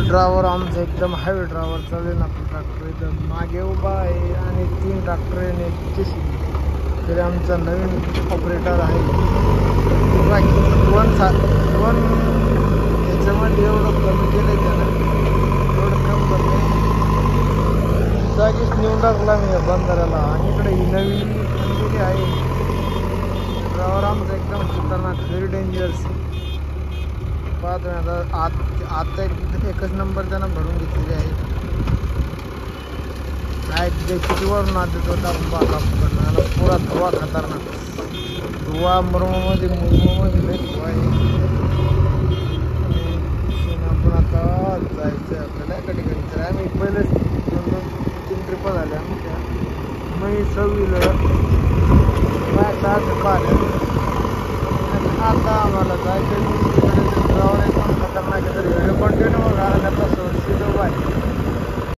Driver आमचा एकदम highway driver चालेल. आपला ट्रॅक्टर एकदम मागे उभा आहे आणि 3 ट्रॅक्टर आहे आणि तरी आमचा नवीन ऑपरेटर आहे. वन याच्यामध्ये एवढं कमी केलं त्यानं, एवढं कमी करणे जागीच नेऊन टाकला मी या बंधाऱ्याला. आणि इकडे ही नवीन बनलेली आहे. ड्रायव्हर आमचा एकदम खतरनाक, व्हेरी डेंजरस. पाहतो आता आता एकच नंबर त्यानं भरून घेतलेली आहे. काय किती वरून आता तो टाकून पाहला पुरा धुवा खतरनाक. धुवा मुरमामध्ये लई धुवा आहे. आपण आता जायचं आपल्याला एका ठिकाणी. तर आम्ही पहिले 2-3 ट्रिपा झाल्या आमच्या. मी 6 पाहिल्या. आता आम्हाला जायचं ड्रायव्हर एकदम खतरनाक आहे. तर व्हिडिओ कंटिन्यू बघा. आता सोडशील